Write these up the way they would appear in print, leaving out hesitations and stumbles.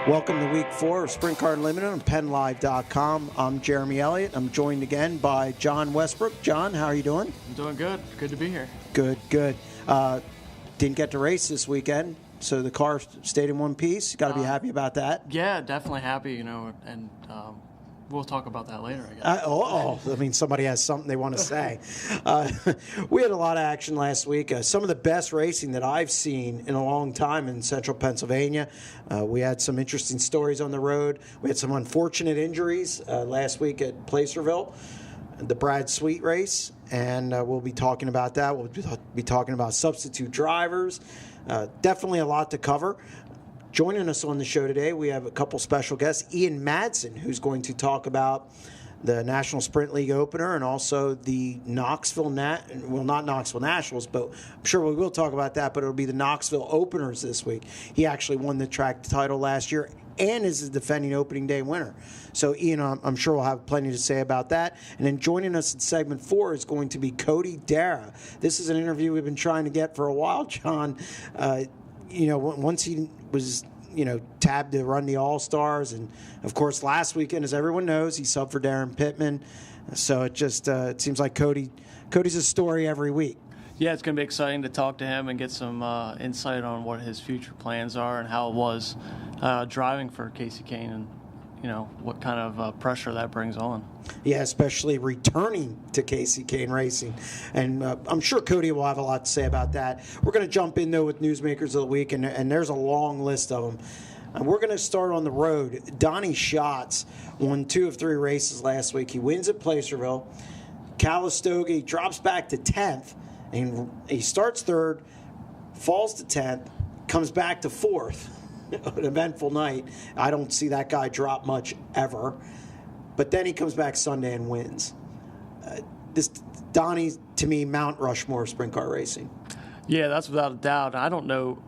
Welcome to Week 4 of Sprint Car Unlimited on PennLive.com. I'm Jeremy Elliott. I'm joined again by John Westbook. John, how are you doing? I'm doing good. Good to be here. Good. Didn't get to race this weekend, so the car stayed in one piece. You got to be happy about that. Yeah, definitely happy, and we'll talk about that later, I guess. I mean, somebody has something they want to say. We had a lot of action last week. Some of the best racing that I've seen in a long time in central Pennsylvania. We had some interesting stories on the road. We had some unfortunate injuries last week at Placerville, the Brad Sweet race, and we'll be talking about that. We'll be talking about substitute drivers. Definitely a lot to cover. Joining us on the show today, we have a couple special guests. Ian Madsen, who's going to talk about the National Sprint League opener and also the Knoxville, not Knoxville Nationals, but I'm sure we will talk about that, but it'll be the Knoxville openers this week. He actually won the track title last year and is the defending opening day winner. So, Ian, I'm sure we'll have plenty to say about that. And then joining us in segment 4 is going to be Cody Dara. This is an interview we've been trying to get for a while, John. Once he was, tabbed to run the All-Stars. And, of course, last weekend, as everyone knows, he subbed for Darren Pittman. So it just it seems like Cody's a story every week. Yeah, it's going to be exciting to talk to him and get some insight on what his future plans are and how it was driving for Kasey Kahne and, what kind of pressure that brings on. Yeah, especially returning to Kasey Kahne Racing. And I'm sure Cody will have a lot to say about that. We're going to jump in, though, with Newsmakers of the Week, and there's a long list of them. And we're going to start on the road. Donnie Schatz won 2 of 3 races last week. He wins at Placerville. Calistoga, he drops back to 10th, and he starts 3rd, falls to 10th, comes back to 4th. An eventful night. I don't see that guy drop much ever. But then he comes back Sunday and wins. Donnie, to me, Mount Rushmore sprint car racing. Yeah, that's without a doubt. I don't know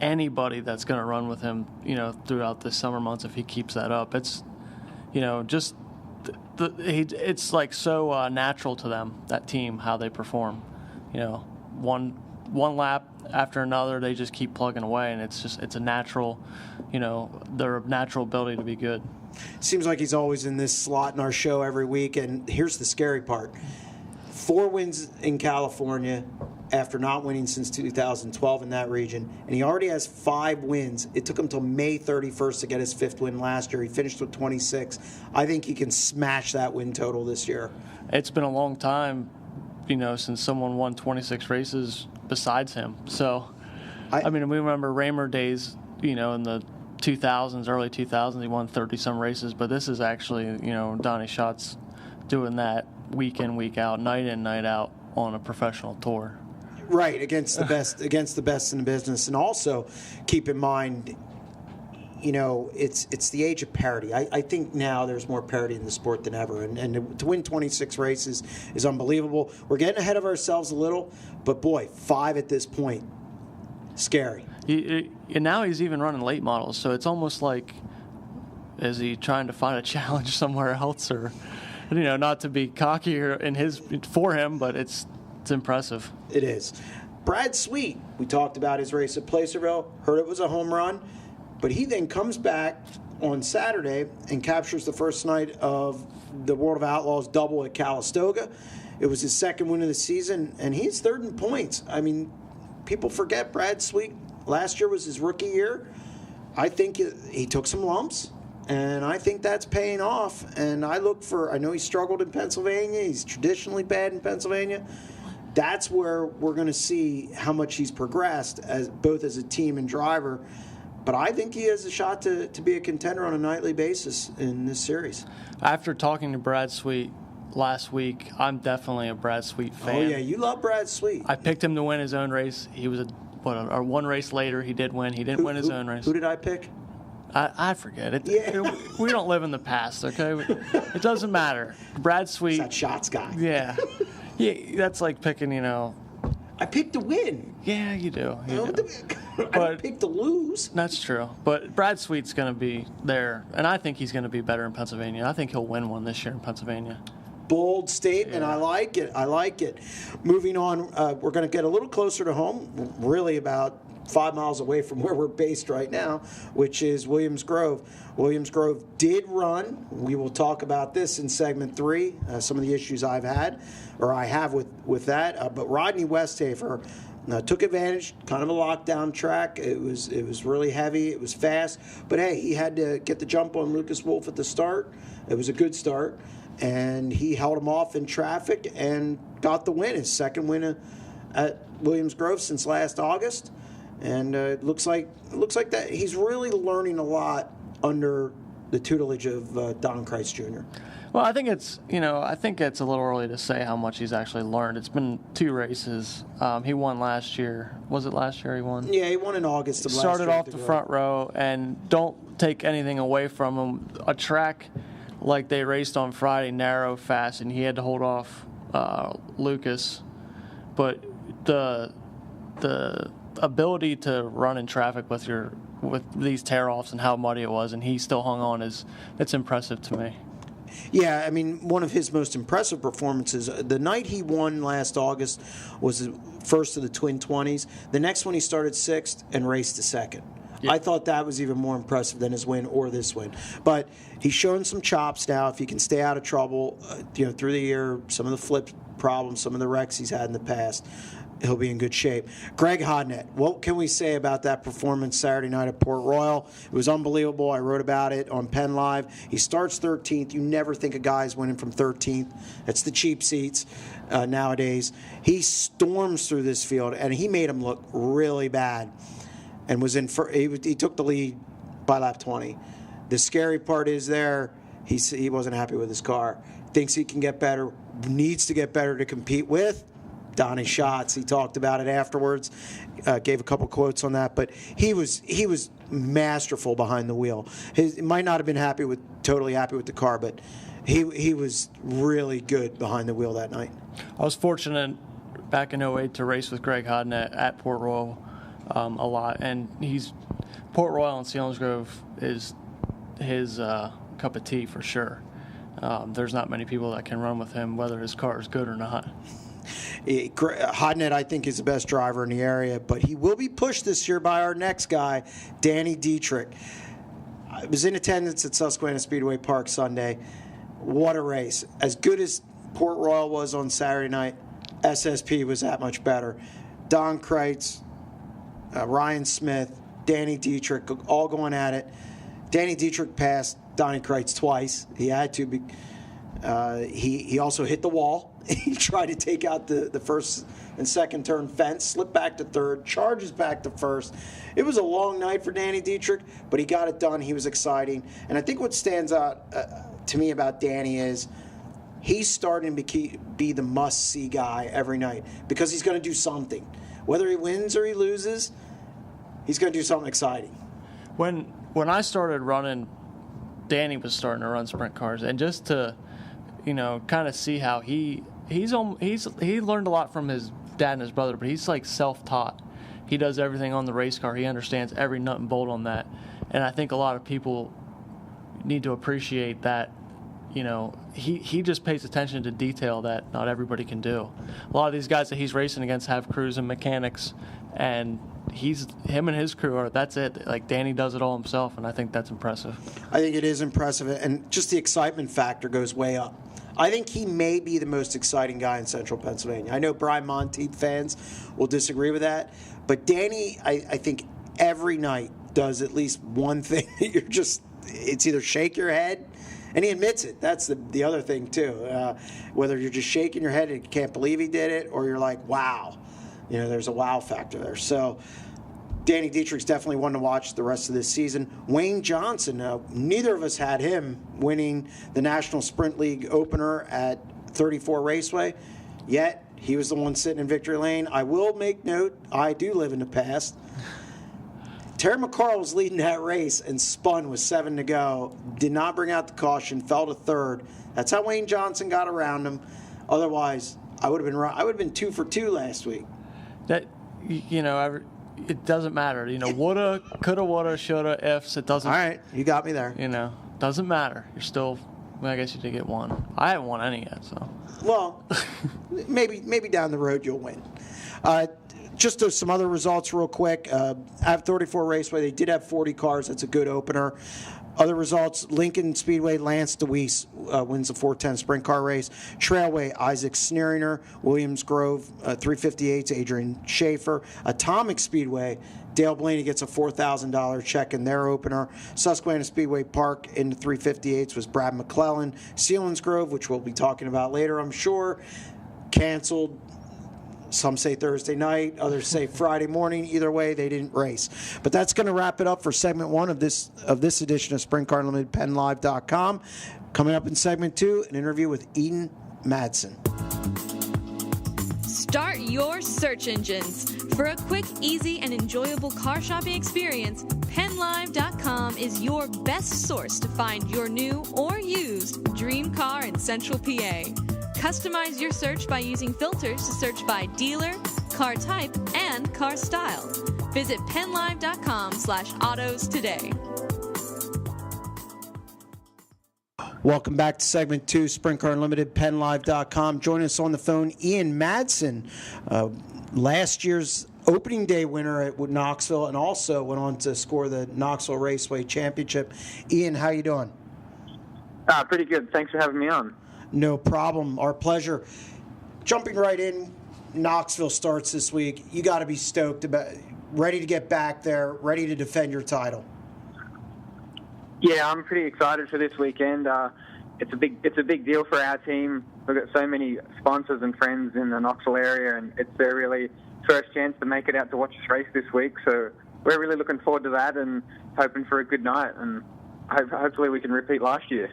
anybody that's going to run with him, throughout the summer months if he keeps that up. It's, just it's like so natural to them, that team, how they perform. One lap after another, they just keep plugging away, and it's a natural, their natural ability to be good. Seems like he's always in this slot in our show every week, and here's the scary part. 4 wins in California after not winning since 2012 in that region, and he already has 5 wins. It took him till May 31st to get his 5th win last year. He finished with 26. I think he can smash that win total this year. It's been a long time, since someone won 26 races besides him. So, we remember Raymer days, in the 2000s, early 2000s, he won 30-some races. But this is actually, Donnie Schatz doing that week in, week out, night in, night out on a professional tour. Right, against the best in the business. And also, keep in mind, it's the age of parity. I think now there's more parity in the sport than ever. And to win 26 races is unbelievable. We're getting ahead of ourselves a little, but boy, 5 at this point, scary. And now he's even running late models, so it's almost like, is he trying to find a challenge somewhere else, or, not to be cocky for him, but it's impressive. It is. Brad Sweet, we talked about his race at Placerville, heard it was a home run. But he then comes back on Saturday and captures the first night of the World of Outlaws double at Calistoga. It was his 2nd win of the season, and he's 3rd in points. I mean, people forget Brad Sweet. Last year was his rookie year. I think he took some lumps, and I think that's paying off. And I know he struggled in Pennsylvania. He's traditionally bad in Pennsylvania. That's where we're going to see how much he's progressed, both as a team and driver. But I think he has a shot to be a contender on a nightly basis in this series. After talking to Brad Sweet last week, I'm definitely a Brad Sweet fan. Oh, yeah, you love Brad Sweet. I picked him to win his own race. He was one race later, he did win. He didn't win his own race. Who did I pick? I forget it. Yeah. We don't live in the past, okay? It doesn't matter. Brad Sweet. It's that shots guy. Yeah. Yeah, that's like picking, I picked to win. Yeah, you do. I don't pick to lose. That's true. But Brad Sweet's going to be there, and I think he's going to be better in Pennsylvania. I think he'll win one this year in Pennsylvania. Bold statement. Yeah. I like it. Moving on, we're going to get a little closer to home, really about 5 miles away from where we're based right now, which is Williams Grove. Williams Grove did run. We will talk about this in segment 3, some of the issues I have with that. But Rodney Westhafer took advantage, kind of a lockdown track. It was really heavy. It was fast. But, hey, he had to get the jump on Lucas Wolf at the start. It was a good start. And he held him off in traffic and got the win, his second win at Williams Grove since last August. And it looks like that he's really learning a lot under the tutelage of Don Kreitz Jr. Well, I think it's a little early to say how much he's actually learned. It's been 2 races. He won last year. Was it last year he won? Yeah, he won in August of last year. Started off the front row, and don't take anything away from him. A track like they raced on Friday, narrow, fast, and he had to hold off Lucas. But the ability to run in traffic with these tear-offs and how muddy it was, and he still hung on, it's impressive to me. Yeah, I mean, one of his most impressive performances, the night he won last August was the first of the Twin 20s. The next one he started 6th and raced to 2nd. Yeah. I thought that was even more impressive than his win or this win. But he's shown some chops now. If he can stay out of trouble, through the year, some of the flip problems, some of the wrecks he's had in the past, he'll be in good shape. Greg Hodnett, what can we say about that performance Saturday night at Port Royal? It was unbelievable. I wrote about it on PennLive. He starts 13th. You never think a guy's winning from 13th. It's the cheap seats nowadays. He storms through this field, and he made him look really bad. And was he took the lead by lap 20. The scary part is he wasn't happy with his car. Thinks he can get better, needs to get better to compete with Donnie Schatz. He talked about it afterwards, gave a couple quotes on that, but he was masterful behind the wheel. He might not have been totally happy with the car, but he was really good behind the wheel that night. I was fortunate back in 2008 to race with Greg Hodnett at Port Royal a lot, and Port Royal and Selinsgrove is his cup of tea for sure. There's not many people that can run with him, whether his car is good or not. Hodnett, I think, is the best driver in the area, but he will be pushed this year by our next guy, Danny Dietrich. I was in attendance at Susquehanna Speedway Park Sunday. What a race. As good as Port Royal was on Saturday night, SSP was that much better. Don Kreitz, Ryan Smith, Danny Dietrich, all going at it. Danny Dietrich passed Donnie Kreitz twice. He had to. He also hit the wall. He tried to take out the first and second turn fence, slipped back to third, charges back to first. It was a long night for Danny Dietrich, but he got it done. He was exciting. And I think what stands out to me about Danny is he's starting to be the must-see guy every night because he's going to do something. Whether he wins or he loses, he's going to do something exciting. When I started running, Danny was starting to run sprint cars, and just to kind of see how he learned a lot from his dad and his brother, but he's like self-taught. He does everything on the race car. He understands every nut and bolt on that, and I think a lot of people need to appreciate that. He just pays attention to detail that not everybody can do. A lot of these guys that he's racing against have crews and mechanics, and him and his crew that's it. Like Danny does it all himself, and I think that's impressive. I think it is impressive, and just the excitement factor goes way up. I think he may be the most exciting guy in Central Pennsylvania. I know Brian Monteith fans will disagree with that, but Danny, I think every night does at least one thing that it's either shake your head, and he admits it. That's the other thing too. Whether you're just shaking your head and you can't believe he did it, or you're like, wow. There's a wow factor there. So Danny Dietrich's definitely one to watch the rest of this season. Wayne Johnson, neither of us had him winning the National Sprint League opener at 34 Raceway, yet he was the one sitting in victory lane. I will make note, I do live in the past. Terry McCarl was leading that race and spun with 7 to go, did not bring out the caution, fell to third. That's how Wayne Johnson got around him. Otherwise, I would have been 2 for 2 last week. That it doesn't matter. Woulda, coulda, woulda, shoulda, ifs. It doesn't. All right, you got me there. Doesn't matter. You're still. Well, I guess you did get one. I haven't won any yet, so. Well, maybe down the road you'll win. just some other results real quick. At 34 Raceway, they did have 40 cars. That's a good opener. Other results, Lincoln Speedway, Lance DeWeese wins the 410 sprint car race. Trailway, Isaac Sneeringer. Williams Grove, 358's Adrian Schaefer. Atomic Speedway, Dale Blaney gets a $4,000 check in their opener. Susquehanna Speedway Park in the 358s was Brad McClellan. Sealands Grove, which we'll be talking about later, I'm sure, canceled. Some say Thursday night, others say Friday morning. Either way, they didn't race. But that's going to wrap it up for segment 1 of this edition of Sprint Car Unlimited, PennLive.com. Coming up in segment 2, an interview with Eden Madsen. Start your search engines. For a quick, easy, and enjoyable car shopping experience, PennLive.com is your best source to find your new or used dream car in Central PA. Customize your search by using filters to search by dealer, car type, and car style. Visit PennLive.com/autos today. Welcome back to segment 2, Sprint Car Unlimited, PennLive.com. Joining us on the phone, Ian Madsen, last year's opening day winner at Knoxville, and also went on to score the Knoxville Raceway Championship. Ian, how you doing? Pretty good. Thanks for having me on. No problem. Our pleasure. Jumping right in, Knoxville starts this week. You got to be stoked about, ready to get back there, ready to defend your title. Yeah, I'm pretty excited for this weekend. It's a big deal for our team. We've got so many sponsors and friends in the Knoxville area, and it's their really first chance to make it out to watch us race this week. So we're really looking forward to that and hoping for a good night. And hopefully we can repeat last year.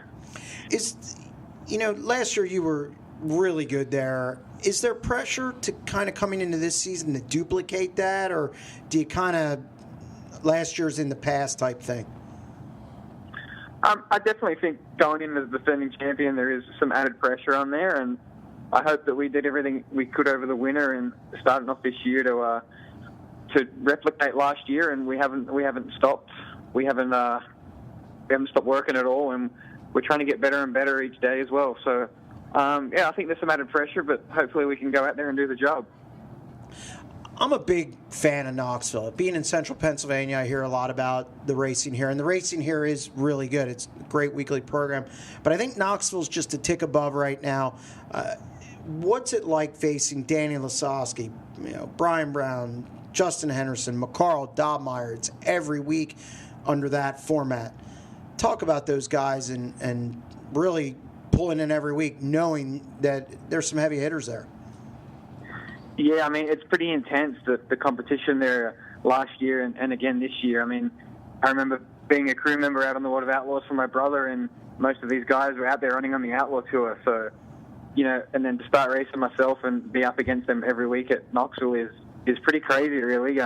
Last year you were really good there. Is there pressure to kind of coming into this season to duplicate that, or do you kind of last year's in the past type thing? I definitely think going in as the defending champion, there is some added pressure on there, and I hope that we did everything we could over the winter and starting off this year to replicate last year, and we haven't stopped. We haven't stopped working at all, and we're trying to get better and better each day as well. So, I think there's some added pressure, but hopefully we can go out there and do the job. I'm a big fan of Knoxville. Being in central Pennsylvania, I hear a lot about the racing here, and the racing here is really good. It's a great weekly program. But I think Knoxville's just a tick above right now. What's it like facing Danny Lisowski, Brian Brown, Justin Henderson, McCarl, Dobmeyer? It's every week under that format. Talk about those guys and really pulling in every week, knowing that there's some heavy hitters there. Yeah, I mean, it's pretty intense, the competition there last year and again this year. I mean, I remember being a crew member out on the World of Outlaws for my brother, and most of these guys were out there running on the Outlaw Tour. So, and then to start racing myself and be up against them every week at Knoxville is pretty crazy, really.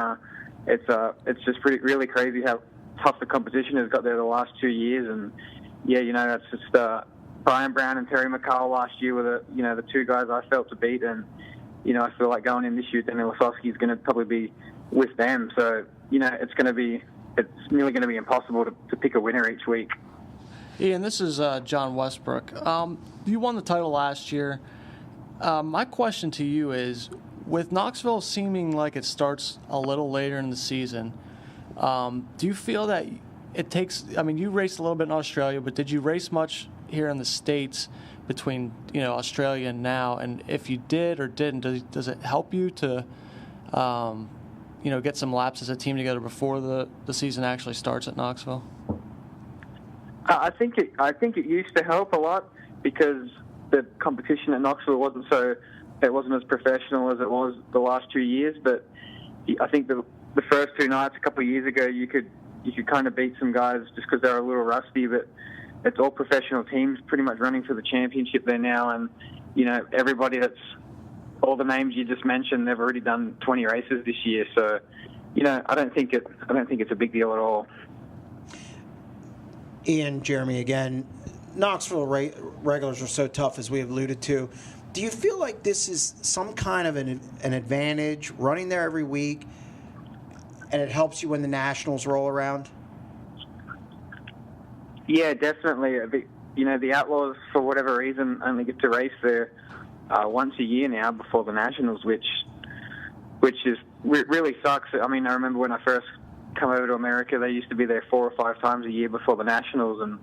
It's just really crazy how tough the competition has got there the last 2 years. And, that's just Brian Brown and Terry McCall last year were the two guys I felt to beat. And, I feel like going in this year, Danny Lisowski is going to probably be with them. So, it's nearly going to be impossible to pick a winner each week. Ian, this is John Westbook. You won the title last year. My question to you is, with Knoxville seeming like it starts a little later in the season, do you feel that it takes, you raced a little bit in Australia, but did you race much here in the States between, Australia and now? And if you did or didn't, does it help you to, get some laps as a team together before the season actually starts at Knoxville? I think it used to help a lot because the competition at Knoxville wasn't as professional as it was the last 2 years. But I think the first two nights a couple of years ago, you could kind of beat some guys just because they were a little rusty. But it's all professional teams pretty much running for the championship there now, and everybody that's all the names you just mentioned, they've already done 20 races this year. So I don't think it's a big deal at all. Ian, Jeremy again. Knoxville regulars are so tough, as we have alluded to. Do you feel like this is some kind of an advantage, running there every week, and it helps you when the Nationals roll around? Yeah, definitely. The Outlaws, for whatever reason, only get to race there once a year now before the Nationals, which is really sucks. I mean, I remember when I first come over to America, they used to be there 4 or 5 times a year before the Nationals, and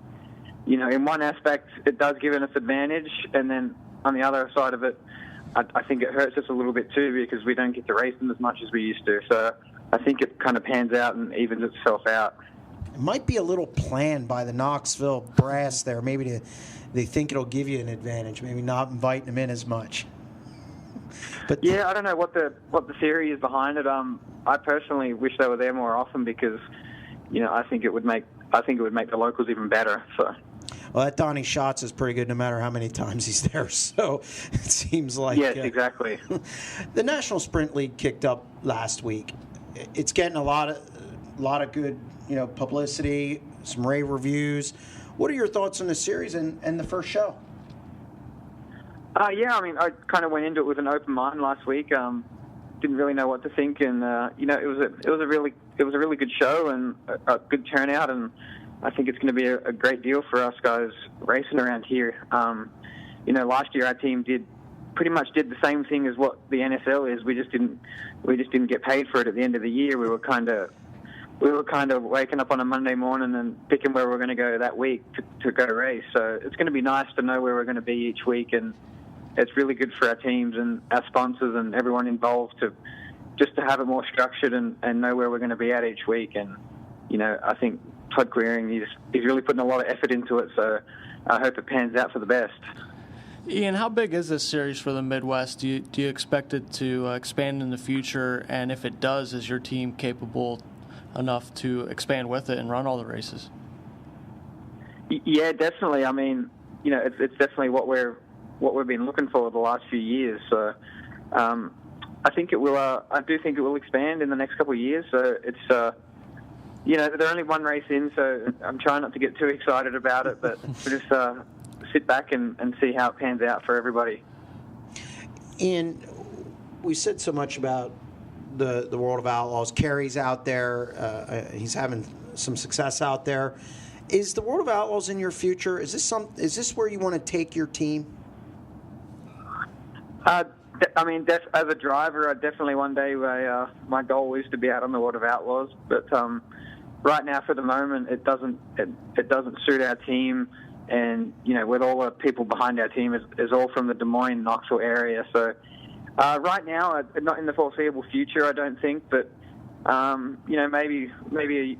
in one aspect, it does give us advantage, and then on the other side of it, I think it hurts us a little bit too because we don't get to race them as much as we used to. So I think it kind of pans out and evens itself out. It might be a little planned by the Knoxville brass there. Maybe they think it'll give you an advantage, maybe not inviting them in as much. But yeah, I don't know what the theory is behind it. I personally wish they were there more often because, I think it would make the locals even better. So. Well, that Donnie Schatz is pretty good no matter how many times he's there. So it seems like yes, exactly. The National Sprint League kicked up last week. It's getting a lot of good publicity, some rave reviews. What are your thoughts on the series and the first show? Yeah, I mean, I kind of went into it with an open mind last week. Didn't really know what to think, and it was a really good show and a good turnout, and I think it's going to be a great deal for us guys racing around here. Last year our team pretty much did the same thing as what the NSL is. We just didn't get paid for it at the end of the year. We were kind of waking up on a Monday morning and picking where we're going to go that week to go race. So it's going to be nice to know where we're going to be each week, and it's really good for our teams and our sponsors and everyone involved to have it more structured and know where we're going to be at each week. And I think Todd Clearing, he's really putting a lot of effort into it, so I hope it pans out for the best. Ian, how big is this series for the Midwest? Do you expect it to expand in the future? And if it does, is your team capable enough to expand with it and run all the races? Yeah, definitely. I mean, it's definitely what we've been looking for the last few years. So I think it will. I do think it will expand in the next couple of years. So it's they're only one race in, so I'm trying not to get too excited about it, but we'll just sit back and see how it pans out for everybody. And we said so much about the World of Outlaws. Kerry's out there. He's having some success out there. Is the World of Outlaws in your future? Is this where you want to take your team? I mean, as a driver, I definitely one day my goal is to be out on the World of Outlaws, but right now, for the moment, it doesn't suit our team, and with all the people behind our team is all from the Des Moines, Knoxville area. So right now, not in the foreseeable future, I don't think, but maybe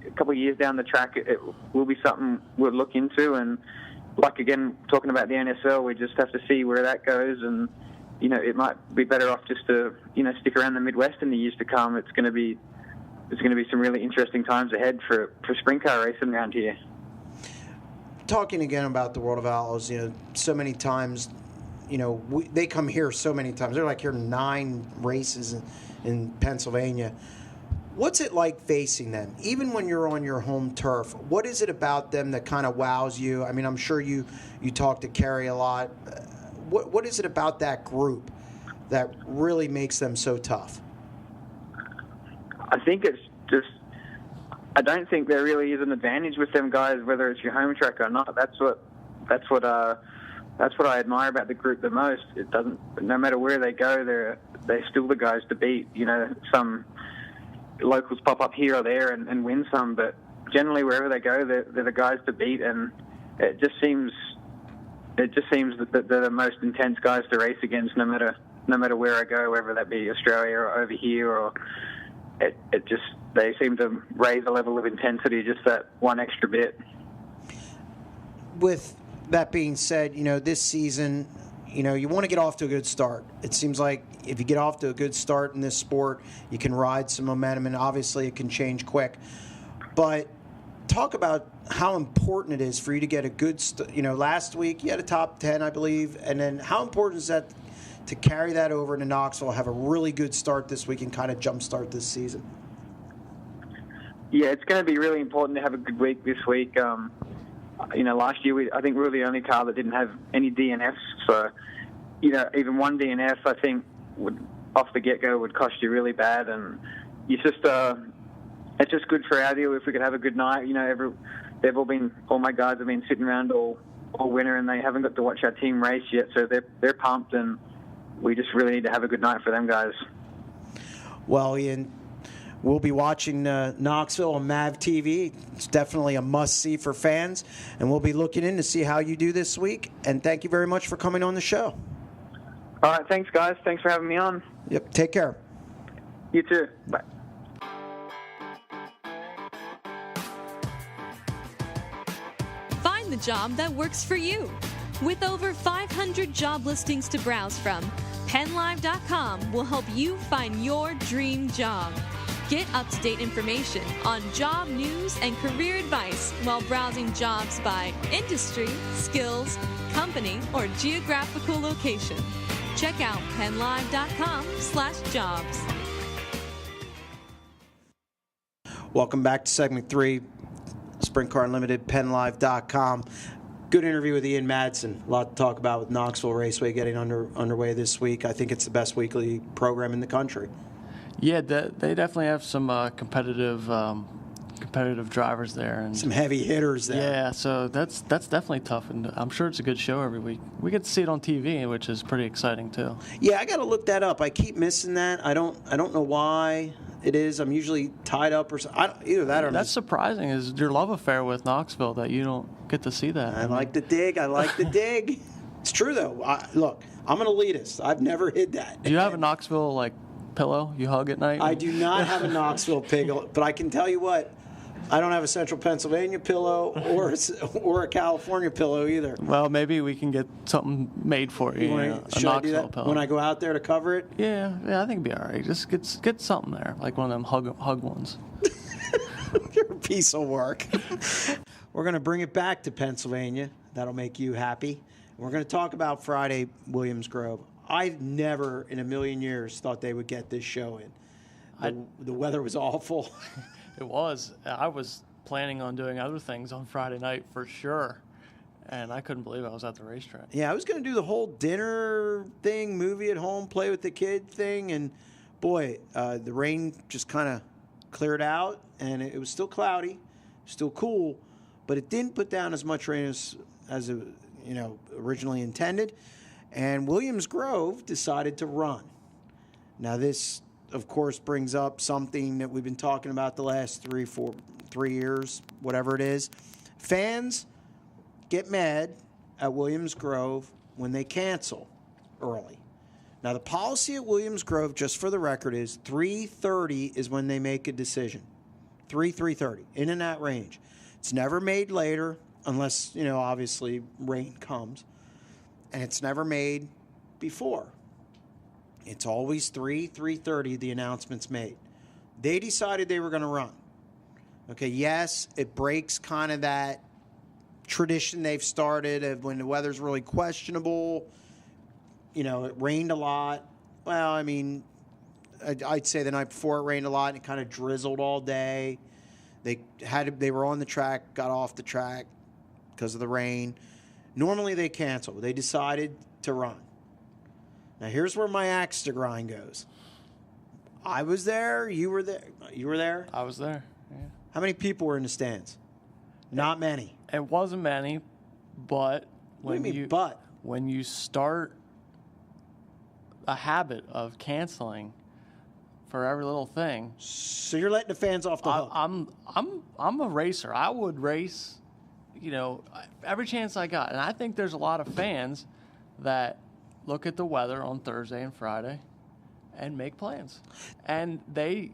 a couple of years down the track, it will be something we'll look into. And like again, talking about the NSL, we just have to see where that goes, and it might be better off just to stick around the Midwest in the years to come. It's going to be some really interesting times ahead for sprint car racing around here. Talking again about the World of Outlaws, so many times, they come here so many times. They're like here 9 races in Pennsylvania. What's it like facing them? Even when you're on your home turf, what is it about them that kind of wows you? I mean, I'm sure you talk to Kerry a lot. What is it about that group that really makes them so tough? I think it's just, I don't think there really is an advantage with them guys, whether it's your home track or not. That's what I admire about the group the most. It doesn't, no matter where they go, they're still the guys to beat. Some locals pop up here or there and win some, but generally wherever they go, they're the guys to beat, and it just seems that they're the most intense guys to race against, no matter where I go, whether that be Australia or over here, or they seem to raise the level of intensity just that one extra bit. With that being said, this season, you want to get off to a good start. It seems like if you get off to a good start in this sport, you can ride some momentum, and obviously it can change quick. But talk about how important it is for you to get a good last week you had a top 10, I believe, and then how important is that to carry that over into Knoxville, have a really good start this week, and kind of jumpstart this season? Yeah, it's going to be really important to have a good week this week. Last year I think we were the only car that didn't have any DNFs, so even one DNF I think would off the get-go would cost you really bad, and it's just good for our deal if we could have a good night. All my guys have been sitting around all winter, and they haven't got to watch our team race yet, so they're pumped, and we just really need to have a good night for them guys. Well, Ian, we'll be watching Knoxville on MAV TV. It's definitely a must-see for fans, and we'll be looking in to see how you do this week. And thank you very much for coming on the show. All right, thanks, guys. Thanks for having me on. Yep, take care. You too. Bye. Find the job that works for you. With over 500 job listings to browse from, PennLive.com will help you find your dream job. Get up-to-date information on job news and career advice while browsing jobs by industry, skills, company, or geographical location. Check out PennLive.com/jobs. Welcome back to segment 3, Sprint Car Unlimited, PennLive.com. Good interview with Ian Madsen. A lot to talk about with Knoxville Raceway getting underway this week. I think it's the best weekly program in the country. Yeah, they definitely have some competitive drivers there, and some heavy hitters there. Yeah, so that's definitely tough, and I'm sure it's a good show every week. We get to see it on TV, which is pretty exciting too. Yeah, I got to look that up. I keep missing that. I don't know why it is. I'm usually tied up or something. Either that or that's surprising. Is your love affair with Knoxville that you don't get to see that? I like the dig. It's true though. Look, I'm an elitist. I've never hid that. Do you have a Knoxville pillow you hug at night? I do not have a Knoxville pillow, but I can tell you what. I don't have a Central Pennsylvania pillow or a California pillow either. Well, maybe we can get something made for you. A Knoxville pillow. When I go out there to cover it? Yeah, I think it'd be all right. Just get something there, like one of them hug ones. You're a piece of work. We're going to bring it back to Pennsylvania. That'll make you happy. We're going to talk about Friday, Williams Grove. I've never in a million years thought they would get this show in. The weather was awful. It was. I was planning on doing other things on Friday night for sure, and I couldn't believe I was at the racetrack. Yeah, I was going to do the whole dinner thing, movie at home, play with the kid thing, and boy, the rain just kind of cleared out, and it was still cloudy, still cool, but it didn't put down as much rain as originally intended, and Williams Grove decided to run. Now this, of course, brings up something that we've been talking about the last 3 years, whatever it is. Fans get mad at Williams Grove when they cancel early. Now, the policy at Williams Grove, just for the record, is 3:30 is when they make a decision. 3:30, in and that range. It's never made later unless, obviously rain comes. And it's never made before. It's always 3:30 the announcement's made. They decided they were going to run. Okay, yes, it breaks kind of that tradition they've started of when the weather's really questionable. It rained a lot. Well, I mean, I'd say the night before it rained a lot and it kind of drizzled all day. They were on the track, got off the track because of the rain. Normally they cancel. They decided to run. Now, here's where my axe to grind goes. I was there. You were there. You were there? I was there, yeah. How many people were in the stands? Not many. It wasn't many, but when you start a habit of canceling for every little thing. So you're letting the fans off the hook. I'm a racer. I would race, every chance I got. And I think there's a lot of fans that look at the weather on Thursday and Friday and make plans. And if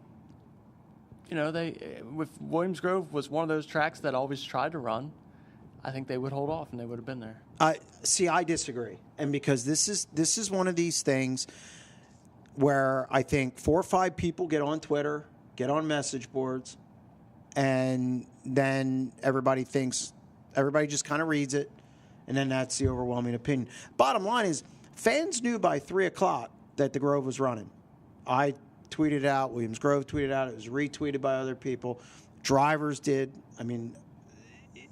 Williams Grove was one of those tracks that always tried to run, I think they would hold off and they would have been there. I disagree. And because this is one of these things where I think 4 or 5 people get on Twitter, get on message boards, and then everybody just kind of reads it, and then that's the overwhelming opinion. Bottom line is, fans knew by 3 o'clock that the Grove was running. I tweeted it out. Williams Grove tweeted it out. It was retweeted by other people. Drivers did. I mean,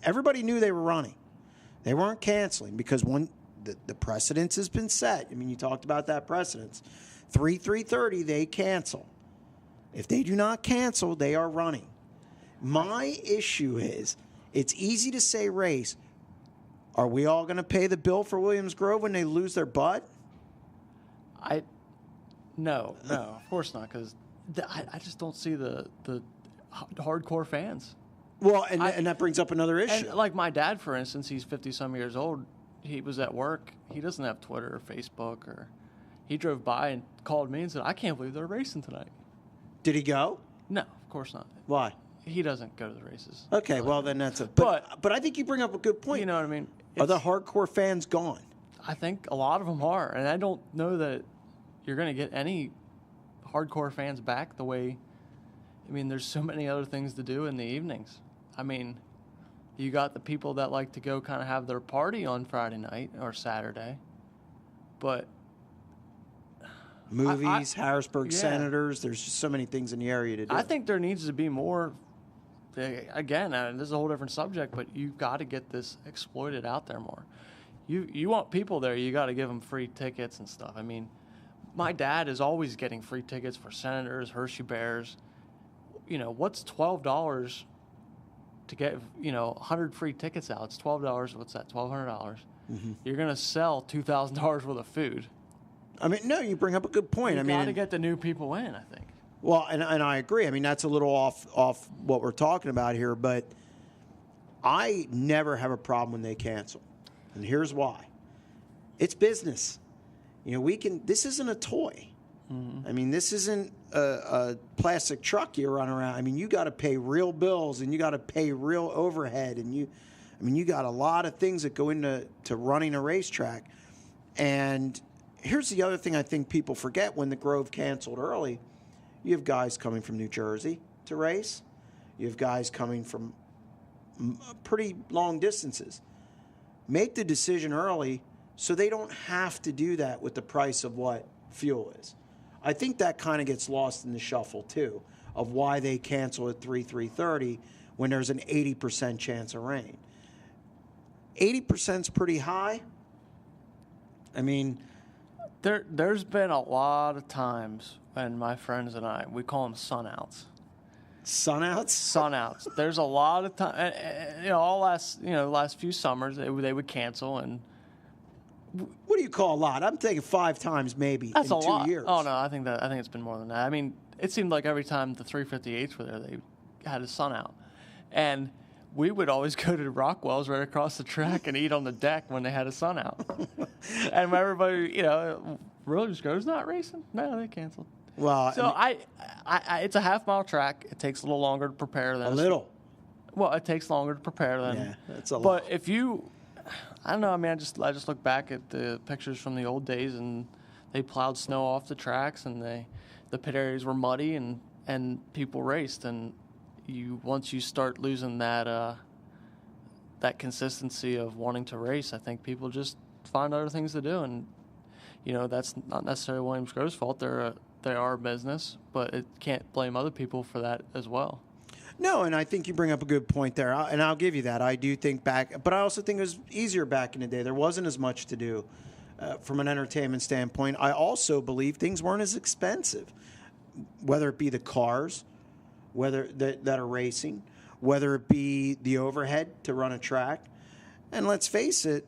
everybody knew they were running. They weren't canceling because the precedence has been set. I mean, you talked about that precedence. 3:30, they cancel. If they do not cancel, they are running. My issue is, it's easy to say race. Are we all going to pay the bill for Williams Grove when they lose their butt? No, of course not, because I just don't see the hardcore fans. Well, and that brings up another issue. And like my dad, for instance, he's 50-some years old. He was at work. He doesn't have Twitter or Facebook. Or he drove by and called me and said, "I can't believe they're racing tonight." Did he go? No, of course not. Why? He doesn't go to the races. Okay, well then that's a. But I think you bring up a good point. You know what I mean? Are the hardcore fans gone? I think a lot of them are, and I don't know that you're going to get any hardcore fans back the way. I mean, there's so many other things to do in the evenings. I mean, you got the people that like to go kind of have their party on Friday night or Saturday, but movies, Harrisburg Senators. There's just so many things in the area to do. I think there needs to be more. Again, this is a whole different subject, but you've got to get this exploited out there more. You want people there, you got to give them free tickets and stuff. I mean, my dad is always getting free tickets for Senators, Hershey Bears. You know, what's $12 to get, 100 free tickets out? It's $12. What's that, $1,200? Mm-hmm. You're going to sell $2,000 worth of food. I mean, no, you bring up a good point. You got to get the new people in, I think. Well, and I agree. I mean, that's a little off what we're talking about here, but I never have a problem when they cancel. And here's why. It's business. This isn't a toy. Mm-hmm. I mean, this isn't a plastic truck you run around. I mean, you got to pay real bills and you got to pay real overhead. And you got a lot of things that go into running a racetrack. And here's the other thing I think people forget when the Grove canceled early. You have guys coming from New Jersey to race. You have guys coming from pretty long distances. Make the decision early so they don't have to do that with the price of what fuel is. I think that kind of gets lost in the shuffle, too, of why they cancel at 3:30 when there's an 80% chance of rain. 80% is pretty high. I mean, There's been a lot of times when my friends and I, we call them sunouts. Sunouts? Sunouts. There's a lot of time. The last few summers they would cancel. And what do you call a lot? I'm thinking 5 times maybe that's in a 2 lot. years. Oh no, I think it's been more than that. I mean, it seemed like every time the 358s were there, they had a sunout, and we would always go to Rockwell's right across the track and eat on the deck when they had a sunout. And everybody, really just goes, not racing? No, they canceled. Well, so it's a half-mile track. It takes a little longer to prepare than a little. Well, it takes longer to prepare than. Yeah, that's a lot. But if you, I don't know. I mean, I just look back at the pictures from the old days, and they plowed snow off the tracks, and the pit areas were muddy, and people raced, and once you start losing that consistency of wanting to race, I think people just find other things to do, and that's not necessarily Williams Grove's fault. They are a business, but it can't blame other people for that as well. No, and I think you bring up a good point there, and I'll give you that. I do think back, but I also think it was easier back in the day. There wasn't as much to do from an entertainment standpoint. I also believe things weren't as expensive, whether it be the cars, whether that are racing, whether it be the overhead to run a track. And let's face it,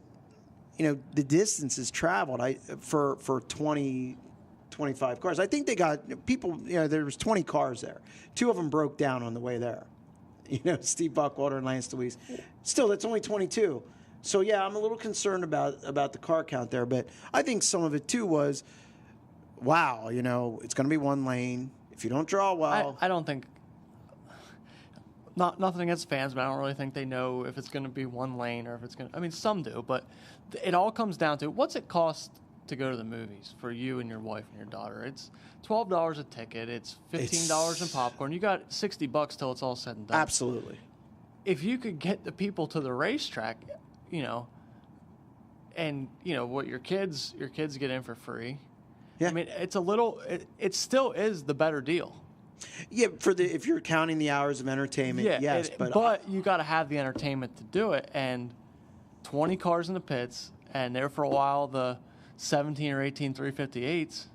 the distances traveled for 20, 25 cars. I think they got people, there was 20 cars there. 2 of them broke down on the way there. Steve Buckwater and Lance Deweese. Still, that's only 22. So, yeah, I'm a little concerned about the car count there. But I think some of it, too, was, wow, it's going to be one lane. If you don't draw well. I don't think. Nothing against fans, but I don't really think they know if it's going to be one lane or if it's going to. I mean, some do, but it all comes down to what's it cost to go to the movies for you and your wife and your daughter. It's $12 a ticket. It's $15 in popcorn. You got $60 till it's all said and done. Absolutely. If you could get the people to the racetrack, and what your kids get in for free. Yeah. I mean, it's a little. It still is the better deal. Yeah, if you're counting the hours of entertainment, yes. But you got to have the entertainment to do it. And 20 cars in the pits, and there for a while the 17 or 18 358s.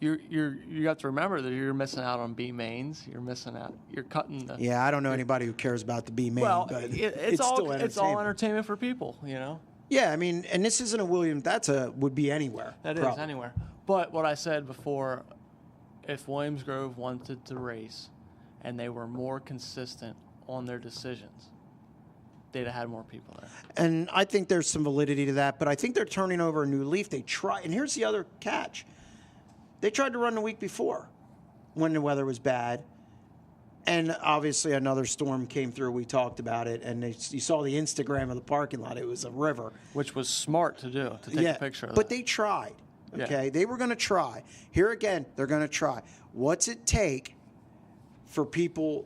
You have to remember that you're missing out on B mains. You're missing out. You're cutting the. Yeah, I don't know anybody who cares about the B main, but it's all still entertainment. It's all entertainment for people, Yeah, I mean, and this isn't a Williams. Would be anywhere. That probably is anywhere. But what I said before. if Williams Grove wanted to race and they were more consistent on their decisions, they'd have had more people there. And I think there's some validity to that, but I think they're turning over a new leaf. And here's the other catch. They tried to run the week before when the weather was bad. And obviously another storm came through. We talked about it, and you saw the Instagram of the parking lot. It was a river. Which was smart to do, to take a picture of but that. they tried, okay? Yeah. They were going to try. Here again, they're going to try. What's it take for people,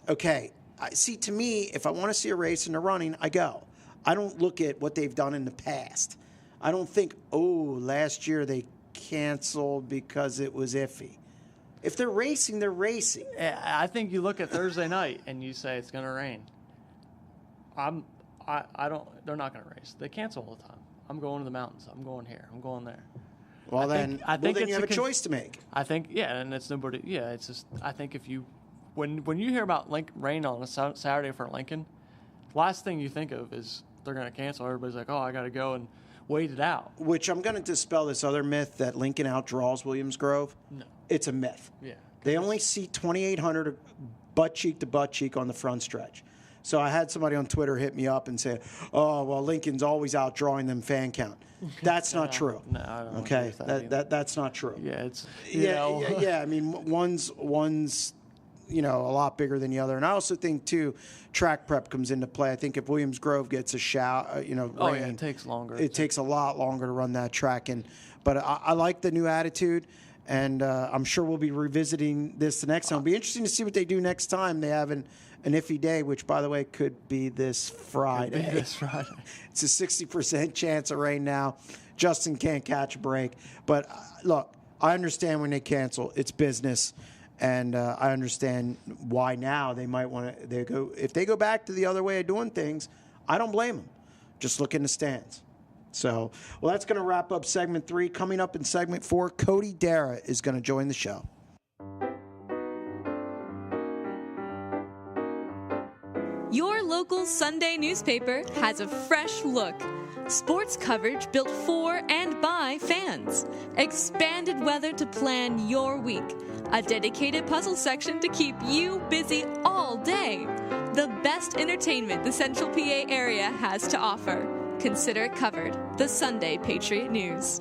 okay, see, to me, if I want to see a race and they're running, I go. I don't look at what they've done in the past. I don't think, last year they canceled because it was iffy. If they're racing, they're racing. I think you look at Thursday night and you say it's going to rain. They're not going to race. They cancel all the time. I'm going to the mountains. I'm going here. I'm going there. I think you have a choice to make. I think, and it's nobody. Yeah, it's just. I think if you, when you hear about rain on a Saturday for Lincoln, last thing you think of is they're going to cancel. Everybody's like, I got to go and wait it out. Which I'm going to dispel this other myth that Lincoln outdraws Williams Grove. No, it's a myth. Yeah, they only seat 2,800 butt cheek to butt cheek on the front stretch. So I had somebody on Twitter hit me up and say, Lincoln's always outdrawing them fan count. That's not true. No, I don't okay, agree with that that's not true. Yeah, it's yeah. I mean, one's a lot bigger than the other, and I also think too, track prep comes into play. I think if Williams Grove gets a rain, it takes longer. It takes a lot longer to run that track, but I like the new attitude. And I'm sure we'll be revisiting this the next time. It'll be interesting to see what they do next time. They have an iffy day, which, by the way, could be this Friday. It's a 60% chance of rain now. Justin can't catch a break. But, look, I understand when they cancel. It's business. And I understand why now they might want to go. If they go back to the other way of doing things, I don't blame them. Just look in the stands. So, that's going to wrap up segment 3. Coming up in segment 4, Cody Dara is going to join the show. Your local Sunday newspaper has a fresh look. Sports coverage built for and by fans. Expanded weather to plan your week. A dedicated puzzle section to keep you busy all day. The best entertainment the Central PA area has to offer. Consider it covered. The Sunday Patriot News.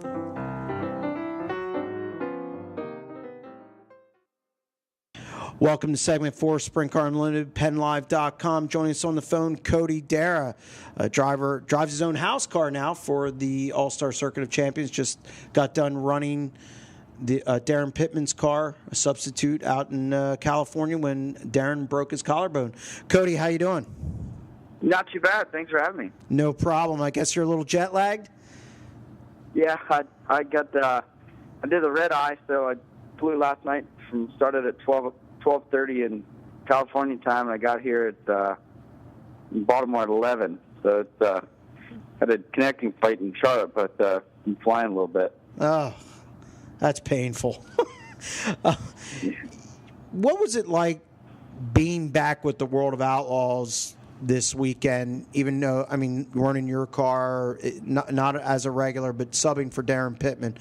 Welcome to segment 4, Sprint Car Unlimited, PennLive.com. Joining us on the phone, Cody Dara, a driver, drives his own house car now for the All-Star Circuit of Champions. Just got done running the Darren Pittman's car, a substitute out in California when Darren broke his collarbone. Cody, how you doing? Not too bad. Thanks for having me. No problem. I guess you're a little jet lagged? Yeah, I got I did the red eye, so I flew last night. Started at 12:30 in California time, and I got here at Baltimore at 11. So it's had a connecting flight in Charlotte, but I'm flying a little bit. Oh, that's painful. What was it like being back with the World of Outlaws this weekend, even though, you weren't in your car, not as a regular, but subbing for Darren Pittman?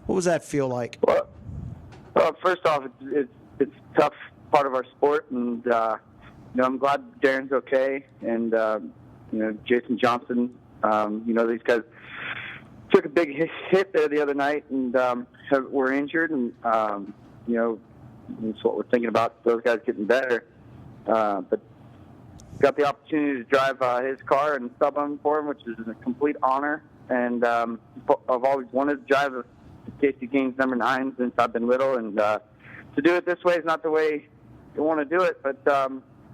What was that feel like? Well, first off, it's a tough part of our sport, and I'm glad Darren's okay, and Jason Johnson, these guys took a big hit there the other night and were injured, and that's what we're thinking about, those guys getting better, but got the opportunity to drive his car and sub him for him, which is a complete honor. And I've always wanted to drive a Casey Gaines number 9 since I've been little. And to do it this way is not the way you want to do it, but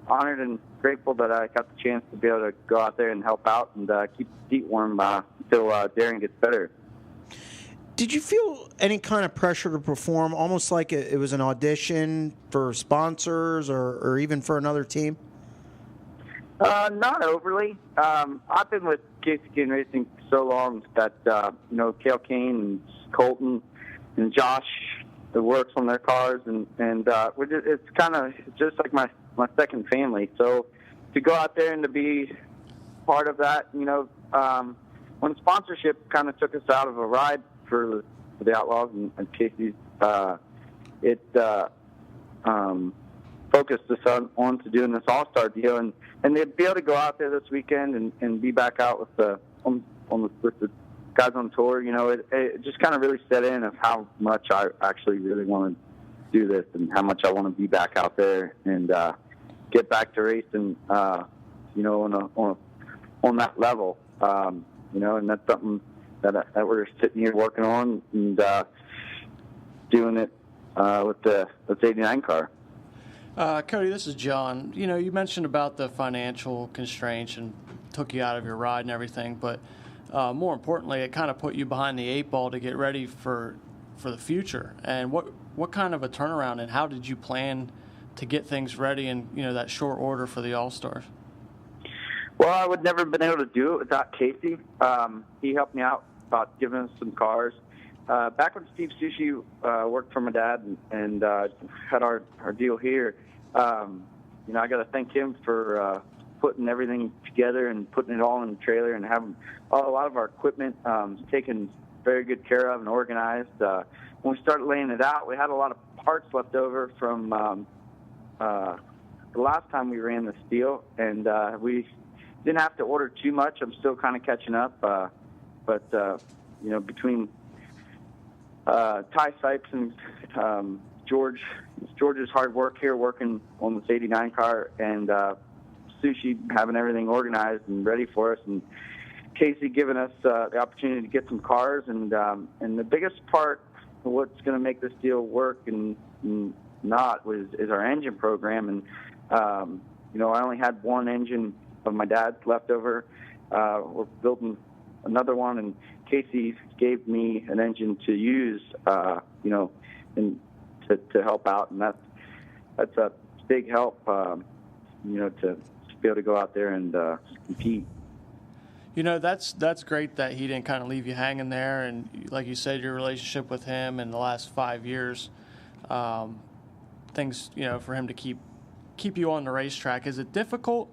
honored and grateful that I got the chance to be able to go out there and help out and keep the seat warm until Darren gets better. Did you feel any kind of pressure to perform, almost like it was an audition for sponsors or even for another team? Not overly. I've been with Casey Gaines Racing for so long that, Cale Kane and Colton and Josh that works on their cars, and it's kind of just like my second family. So to go out there and to be part of that, when sponsorship kind of took us out of a ride for the Outlaws and Casey's it focused us on to doing this all-star deal, and to be able to go out there this weekend and be back out with the guys on tour. It just kind of really set in of how much I actually really want to do this, and how much I want to be back out there and get back to racing, on that level, and that's something that we're sitting here working on and doing it with the 89 car. Cody, this is John. You mentioned about the financial constraints and took you out of your ride and everything, but more importantly, it kind of put you behind the 8 ball to get ready for the future. And what kind of a turnaround, and how did you plan to get things ready in that short order for the All-Stars? Well, I would never have been able to do it without Casey. He helped me out about giving us some cars. Back when Steve Sushi worked for my dad and had our deal here, I got to thank him for putting everything together and putting it all in the trailer and having a lot of our equipment taken very good care of and organized. When we started laying it out, we had a lot of parts left over from the last time we ran this deal, and we didn't have to order too much. I'm still kind of catching up, but between Ty Sipes and George's hard work here working on this 89 car, and Sushi having everything organized and ready for us, and Casey giving us the opportunity to get some cars, and the biggest part of what's going to make this deal work and not is our engine program. And I only had one engine of my dad's left over. We're building another one, and Casey gave me an engine to use, and to help out, and that's a big help, to be able to go out there and compete. That's great that he didn't kind of leave you hanging there, and like you said, your relationship with him in the last 5 years, things for him to keep you on the racetrack. Is it difficult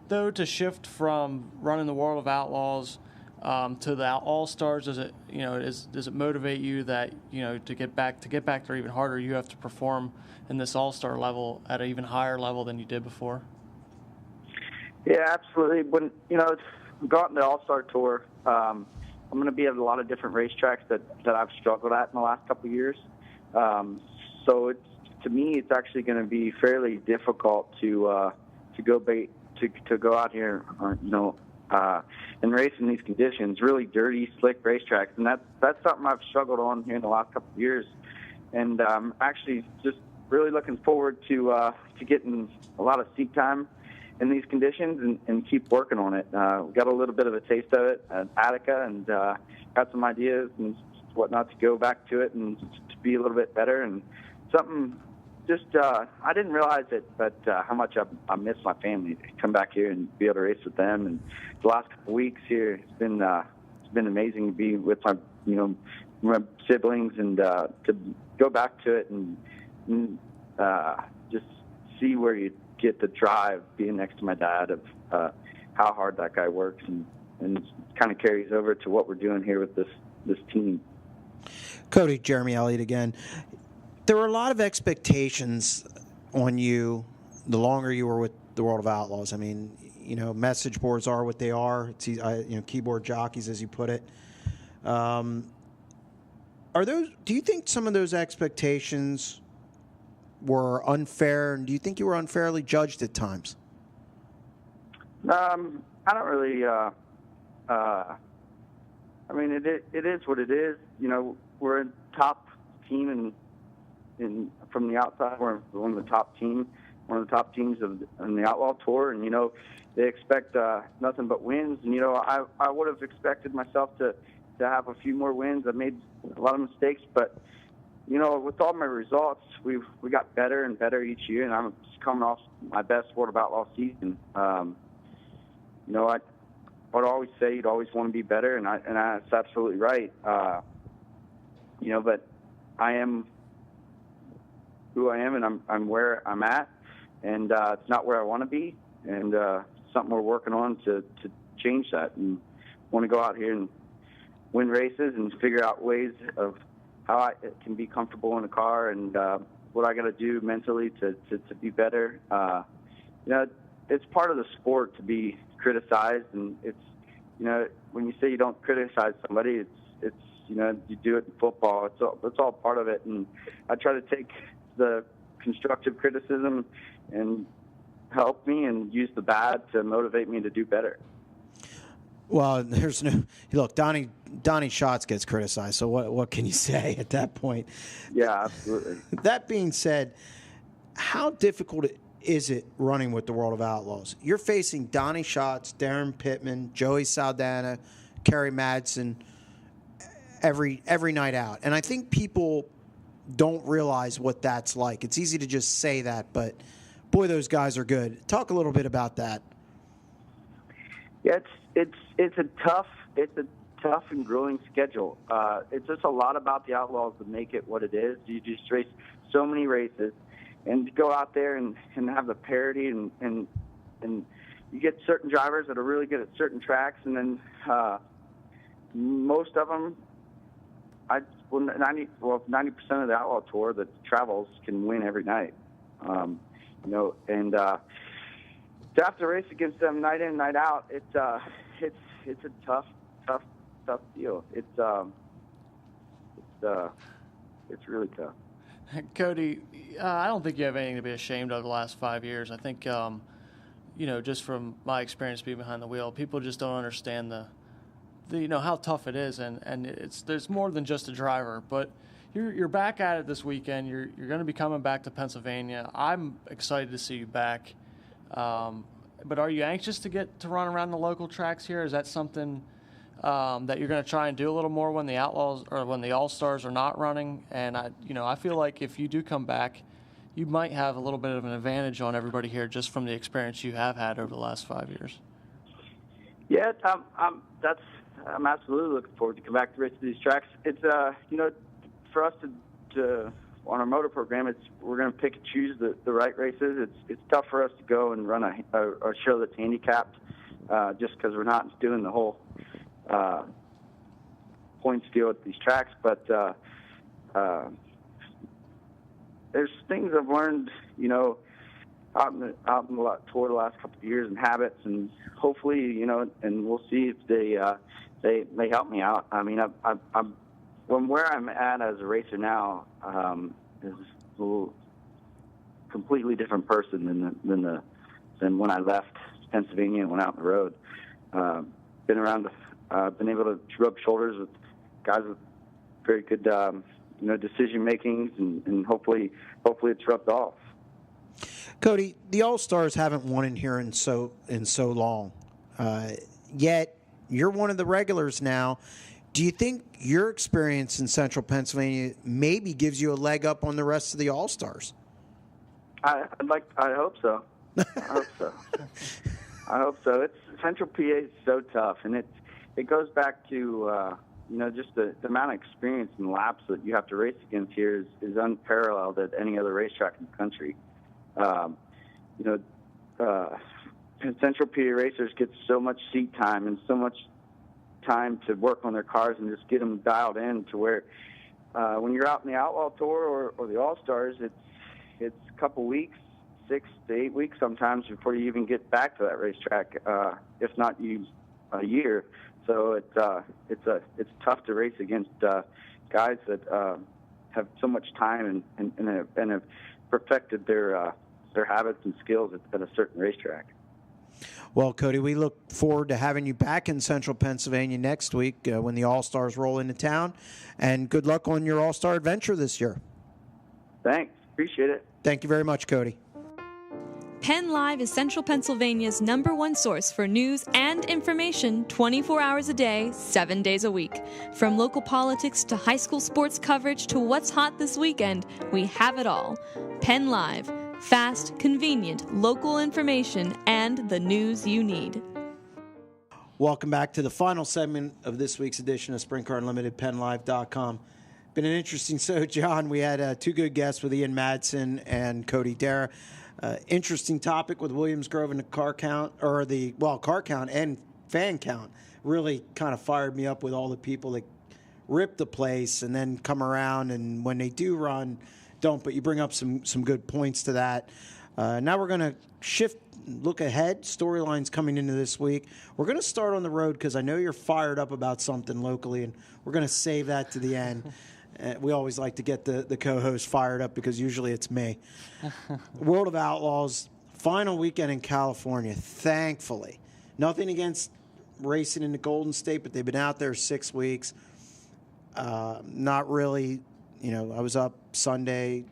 though to shift from running the World of Outlaws to the All-Stars? Does it does it motivate you that to get back there even harder, you have to perform in this All-Star level at an even higher level than you did before? Yeah, absolutely. When go out in the All-Star Tour, I'm going to be at a lot of different racetracks that I've struggled at in the last couple of years. So to me, it's actually going to be fairly difficult to go out here, and race in these conditions, really dirty, slick racetracks, and that's something I've struggled on here in the last couple of years. And I'm actually just really looking forward to getting a lot of seat time in these conditions and keep working on it. We got a little bit of a taste of it at Attica, and got some ideas and whatnot to go back to it and to be a little bit better. And something just I didn't realize it, but how much I miss my family, to come back here and be able to race with them. And the last couple of weeks here, it's been amazing to be with my siblings and to go back to it and just see where you get the drive being next to my dad of how hard that guy works, and it kind of carries over to what we're doing here with this team. Cody, Jeremy Elliott again. There were a lot of expectations on you the longer you were with the World of Outlaws. I mean, message boards are what they are. It's keyboard jockeys, as you put it. Do you think some of those expectations were unfair, and do you think you were unfairly judged at times? I don't really. I mean, it is what it is. We're a top team, and from the outside, we're one of the top teams in the Outlaw Tour, and they expect nothing but wins. And I would have expected myself to have a few more wins. I made a lot of mistakes, but with all my results, we got better and better each year, and I'm just coming off my best World of Outlaw season. I would always say you'd always want to be better, and that's absolutely right. But I am who I am, and I'm where I'm at, and it's not where I want to be, and something we're working on to change that, and want to go out here and win races and figure out ways of how I can be comfortable in a car and what I got to do mentally to be better. It's part of the sport to be criticized, and it's, when you say you don't criticize somebody, it's you do it in football. It's all part of it, and I try to take the constructive criticism and help me, and use the bad to motivate me to do better. Well, there's no look. Donnie Schatz gets criticized, so what can you say at that point? Yeah, absolutely. That being said, how difficult is it running with the World of Outlaws? You're facing Donnie Schatz, Darren Pittman, Joey Saldana, Kerry Madsen every night out, and I think people don't realize what that's like. It's easy to just say that, but boy, those guys are good. Talk a little bit about that. Yeah, it's a tough and grueling schedule. It's just a lot about the Outlaws that make it what it is. You just race so many races, and to go out there and have the parity and you get certain drivers that are really good at certain tracks, and then most of them, 90% of the Outlaw Tour that travels can win every night. And to have to race against them night in, night out, it's a tough deal. It's really tough. Cody, I don't think you have anything to be ashamed of the last 5 years. I think, just from my experience being behind the wheel, people just don't understand the how tough it is, and there's more than just a driver. But you're back at it this weekend. You're going to be coming back to Pennsylvania. I'm excited to see you back. But are you anxious to get to run around the local tracks here? Is that something that you're going to try and do a little more when the Outlaws or when the All-Stars are not running? And I feel like if you do come back, you might have a little bit of an advantage on everybody here just from the experience you have had over the last 5 years. Yeah, I'm absolutely looking forward to come back to race these tracks. It's for us to on our motor program, we're going to pick and choose the right races. It's tough for us to go and run a show that's handicapped just because we're not doing the whole points deal at these tracks. But there's things I've learned, out in the tour the last couple of years, and habits, and hopefully, and we'll see if they help me out. I mean, I'm from where I'm at as a racer now, is a completely different person than when I left Pennsylvania and went out on the road. Been around, been able to rub shoulders with guys with very good, decision makings, and hopefully it's rubbed off. Cody, the All-Stars haven't won in here in so long, yet you're one of the regulars now. Do you think your experience in Central Pennsylvania maybe gives you a leg up on the rest of the All-Stars? I hope so. I hope so. It's Central PA is so tough, and it goes back to just the amount of experience and laps that you have to race against here is unparalleled at any other racetrack in the country. Central PA racers get so much seat time and so much time to work on their cars and just get them dialed in to where when you're out in the Outlaw Tour or the All-Stars, it's a couple weeks, 6 to 8 weeks sometimes before you even get back to that racetrack, if not a year. So it's tough to race against guys that have so much time and have perfected their habits and skills at a certain racetrack. Well, Cody, we look forward to having you back in Central Pennsylvania next week when the All-Stars roll into town. And good luck on your All-Star adventure this year. Thanks. Appreciate it. Thank you very much, Cody. PennLive is Central Pennsylvania's #1 source for news and information 24 hours a day, 7 days a week. From local politics to high school sports coverage to what's hot this weekend, we have it all. PennLive. Fast, convenient, local information, and the news you need. Welcome back to the final segment of this week's edition of Sprint Car Unlimited, PennLive.com. Been an interesting show, John. We had two good guests with Ian Madsen and Cody Dara. Interesting topic with Williams Grove and the car count, car count and fan count. Really kind of fired me up with all the people that rip the place and then come around, and when they do run, don't, but you bring up some good points to that. Now we're going to look ahead, storylines coming into this week. We're going to start on the road because I know you're fired up about something locally, and we're going to save that to the end. We always like to get the co-host fired up because usually it's me. World of Outlaws, final weekend in California, thankfully. Nothing against racing in the Golden State, but they've been out there 6 weeks. Not really, I was up Sunday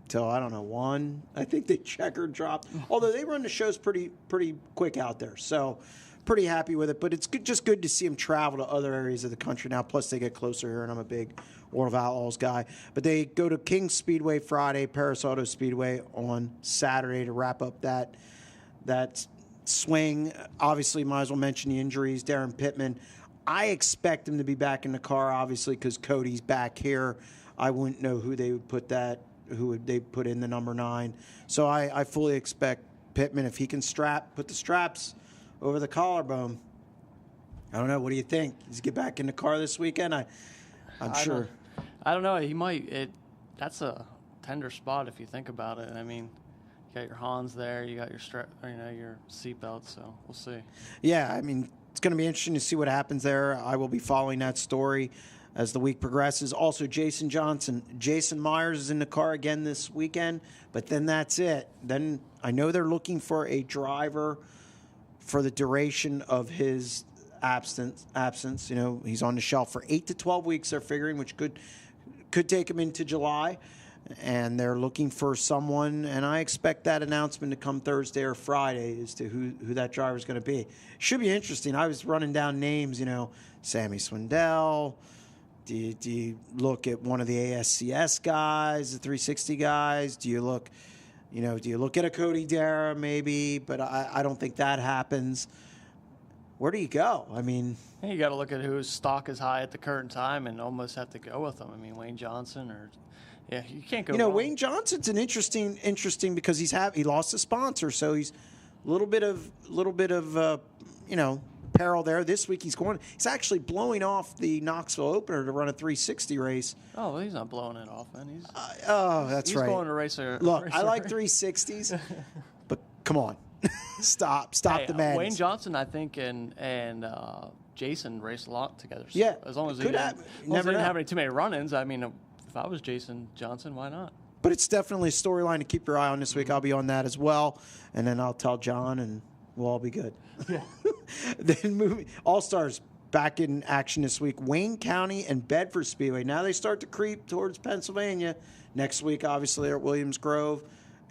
till, 1. I think they checkered dropped. Although they run the shows pretty quick out there. So pretty happy with it. But it's just good to see them travel to other areas of the country now. Plus they get closer here, and I'm a big World of Outlaws guy. But they go to Kings Speedway Friday, Paris Auto Speedway on Saturday to wrap up that swing. Obviously, might as well mention the injuries. Darren Pittman, I expect him to be back in the car, obviously, because Cody's back here. I wouldn't know who they would put in the number 9. So I fully expect Pittman, if he can put the straps over the collarbone. I don't know. What do you think? Does he get back in the car this weekend? I'm sure. I don't know. He might. That's a tender spot if you think about it. I mean, you got your Hans there, you got your strap, your seatbelt. So we'll see. Yeah, I mean, it's going to be interesting to see what happens there. I will be following that story as the week progresses. Also, Jason Myers is in the car again this weekend, but then that's it. Then I know they're looking for a driver for the duration of his absence. He's on the shelf for 8 to 12 weeks, they're figuring, which could take him into July. And they're looking for someone, and I expect that announcement to come Thursday or Friday as to who that driver is going to be. Should be interesting. I was running down names, Sammy Swindell. Do you look at one of the ASCS guys, the 360 guys? Do you look at a Cody Dara maybe? But I don't think that happens. Where do you go? I mean, you got to look at whose stock is high at the current time and almost have to go with them. I mean, Wayne Johnson or. Yeah, you can't go wrong. Wayne Johnson's an interesting because he lost a sponsor, so he's a little bit of peril there. This week he's actually blowing off the Knoxville opener to run a 360 race. Oh, well, he's not blowing it off, then. That's right. He's going to race a Look, I like 360s, but come on, stop the madness. Wayne Johnson, I think, and Jason raced a lot together. So yeah, as long as they didn't have too many run-ins. I mean. If I was Jason Johnson, why not? But it's definitely a storyline to keep your eye on this week. I'll be on that as well. And then I'll tell John, and we'll all be good. Yeah. Then All-Stars back in action this week. Wayne County and Bedford Speedway. Now they start to creep towards Pennsylvania. Next week, obviously, they're at Williams Grove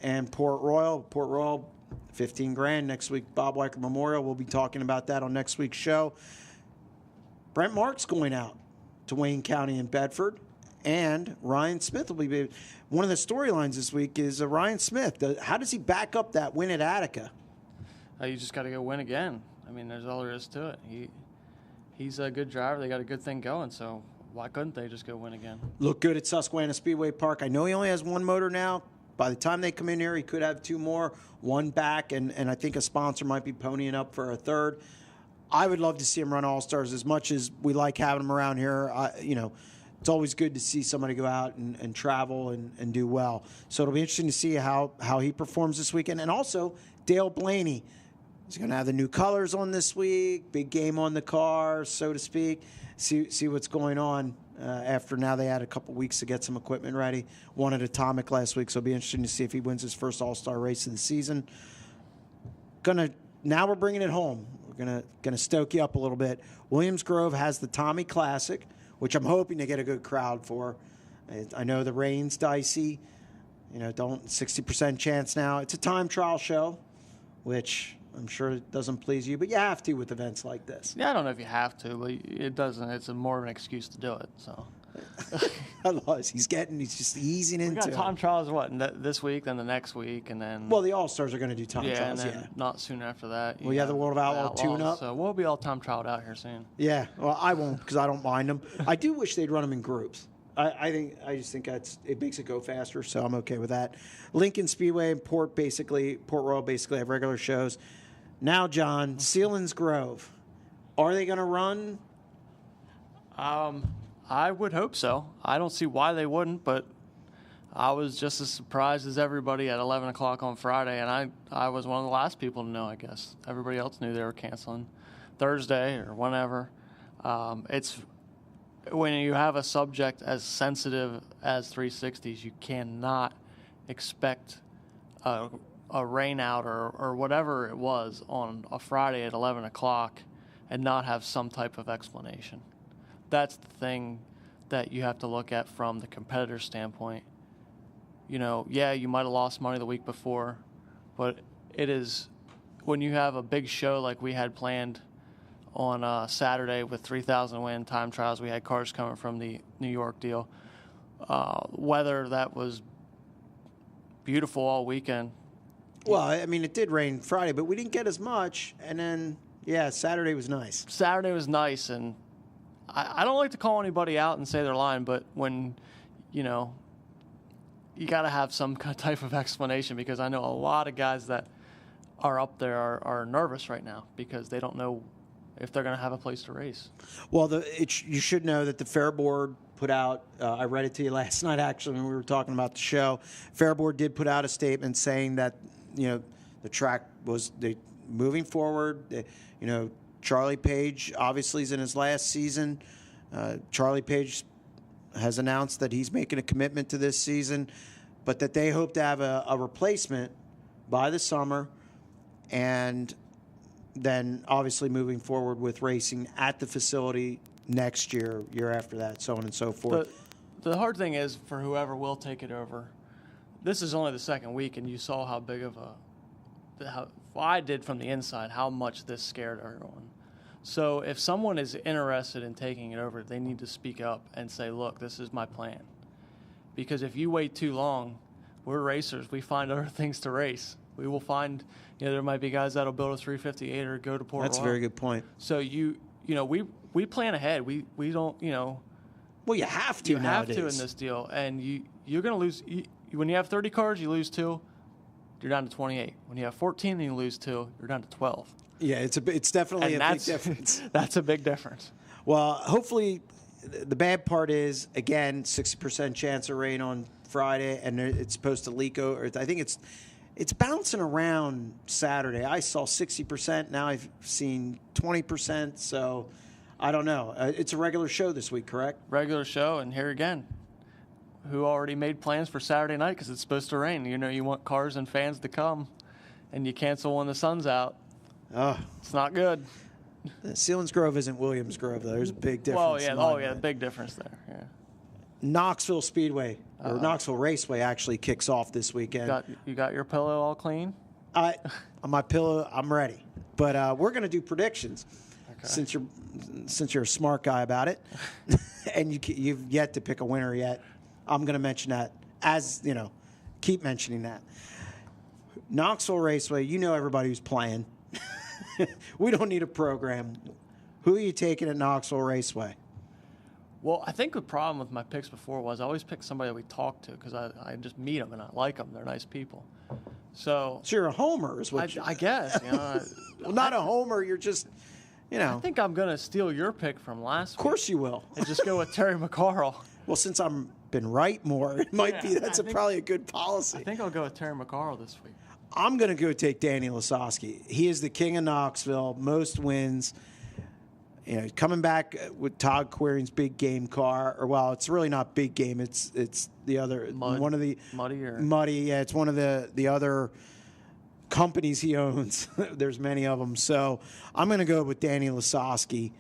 and Port Royal. Port Royal, $15,000. Next week, Bob Weicker Memorial. We'll be talking about that on next week's show. Brent Mark's going out to Wayne County and Bedford. And Ryan Smith will be. One of the storylines this week is Ryan Smith. How does he back up that win at Attica? You just got to go win again. I mean, there's all there is to it. He's a good driver. They got a good thing going, so why couldn't they just go win again? Look good at Susquehanna Speedway Park. I know he only has one motor now. By the time they come in here, he could have 2 more, 1 back, and I think a sponsor might be ponying up for a 3rd. I would love to see him run All-Stars as much as we like having him around here. It's always good to see somebody go out and travel and do well. So it'll be interesting to see how he performs this weekend. And also, Dale Blaney is going to have the new colors on this week, big game on the car, so to speak. See what's going on after now they had a couple weeks to get some equipment ready. Won at Atomic last week, so it'll be interesting to see if he wins his first All-Star race of the season. Now we're bringing it home. We're gonna stoke you up a little bit. Williams Grove has the Tommy Classic, which I'm hoping to get a good crowd for. I know the rain's dicey. 60% chance now. It's a time trial show, which I'm sure it doesn't please you, but you have to with events like this. Yeah, I don't know if you have to, but it doesn't. It's more of an excuse to do it. So Otherwise, he's just easing into it. We got time trials, this week, then the next week, and then... Well, the All-Stars are going to do time trials, and then not soon after that. Well, the World of Outlaw tune-up. So we'll be all time trialed out here soon. Yeah, well, I won't because I don't mind them. I do wish they'd run them in groups. I just think it makes it go faster, so I'm okay with that. Lincoln Speedway and Port Royal basically have regular shows. Now, John, Sealands Grove, are they going to run? I would hope so. I don't see why they wouldn't, but I was just as surprised as everybody at 11 o'clock on Friday, and I was one of the last people to know, I guess. Everybody else knew they were canceling Thursday or whenever. It's when you have a subject as sensitive as 360s, you cannot expect a rain out or whatever it was on a Friday at 11 o'clock and not have some type of explanation. That's the thing that you have to look at from the competitor standpoint. You know, yeah, you might have lost money the week before, but it is when you have a big show like we had planned on Saturday with 3,000 win time trials. We had cars coming from the New York deal. Weather that was beautiful all weekend. Well, I mean, it did rain Friday, but we didn't get as much. And then, yeah, Saturday was nice. Saturday was nice, and I don't like to call anybody out and say they're lying, but when, you know, you got to have some type of explanation, because I know a lot of guys that are up there are nervous right now because they don't know if they're going to have a place to race. Well, you should know that the Fair Board put out, I read it to you last night actually when we were talking about the show. Fair Board did put out a statement saying that, you know, the track was moving forward. You know, Charlie Page obviously is in his last season. Charlie Page has announced that he's making a commitment to this season, but that they hope to have a replacement by the summer, and then obviously moving forward with racing at the facility next year, year after that, so on and so forth. The hard thing is for whoever will take it over, this is only the second week, and you saw how big of how I did from the inside, how much this scared everyone. So if someone is interested in taking it over, they need to speak up and say, look, this is my plan. Because if you wait too long, we're racers. We find other things to race. We will find, you know, there might be guys that'll build a 358 or go to Port That's Royal. a very good point. So you know, we plan ahead. We don't, you know. Well, you have to nowadays. You have to in this deal. And you're going to lose. When you have 30 cars, you lose 2. You're down to 28. When you have 14, then you lose 2. You're down to 12. Yeah, it's definitely a big difference. That's a big difference. Well, hopefully, the bad part is, again, 60% chance of rain on Friday, and it's supposed to leak over. I think it's bouncing around Saturday. I saw 60%. Now I've seen 20%. So I don't know. It's a regular show this week, correct? Regular show, and here again, who already made plans for Saturday night because it's supposed to rain. You know, you want cars and fans to come, and you cancel when the sun's out. Oh, it's not good. Sealands Grove isn't Williams Grove, though. There's a big difference. Well, yeah, big difference there. Yeah. Knoxville Speedway, or Knoxville Raceway, actually kicks off this weekend. You got your pillow all clean? On my pillow, I'm ready. But we're going to do predictions, since you're a smart guy about it, and you've yet to pick a winner yet. I'm going to mention that, as you know, keep mentioning that. Knoxville Raceway, you know everybody who's playing. We don't need a program. Who are you taking at Knoxville Raceway? Well, I think the problem with my picks before was I always pick somebody that we talk to because I just meet them and I like them. They're nice people. So you're a homer, is what I guess. You know, well, not a homer. You're just, you know. I think I'm going to steal your pick from last week. Of course you will. And just go with Terry McCarl. Well, since I've been right more, it might be probably a good policy. I think I'll go with Terry McCarl this week. I'm going to go take Danny Lisowski. He is the king of Knoxville, most wins. You know, coming back with Todd Quirin's big game car, or well, it's really not big game. It's the other one of the Muddy. Yeah, it's one of the other companies he owns. There's many of them. So I'm going to go with Danny Lisowski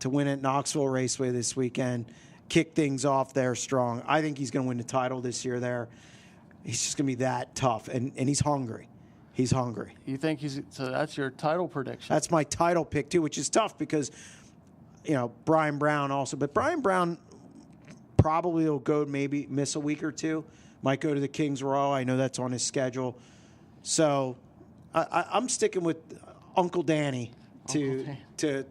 to win at Knoxville Raceway this weekend. Kick things off there strong. I think he's going to win the title this year there. He's just going to be that tough, and he's hungry. He's hungry. You think so that's your title prediction? That's my title pick, too, which is tough because, you know, Brian Brown also. But Brian Brown probably will go maybe miss a week or two. Might go to the Kings Row. I know that's on his schedule. So I'm sticking with Uncle Danny to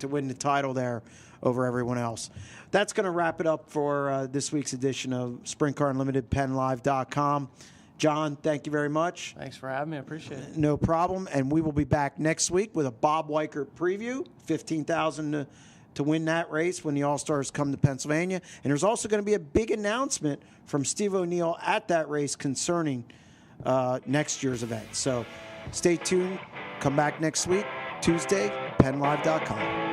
win the title there over everyone else. That's going to wrap it up for this week's edition of Sprint Car Unlimited, PennLive.com. John, thank you very much. Thanks for having me. I appreciate it. No problem. And we will be back next week with a Bob Weichert preview. 15,000 to win that race when the All-Stars come to Pennsylvania. And there's also going to be a big announcement from Steve O'Neill at that race concerning next year's event. So stay tuned. Come back next week, Tuesday, PennLive.com.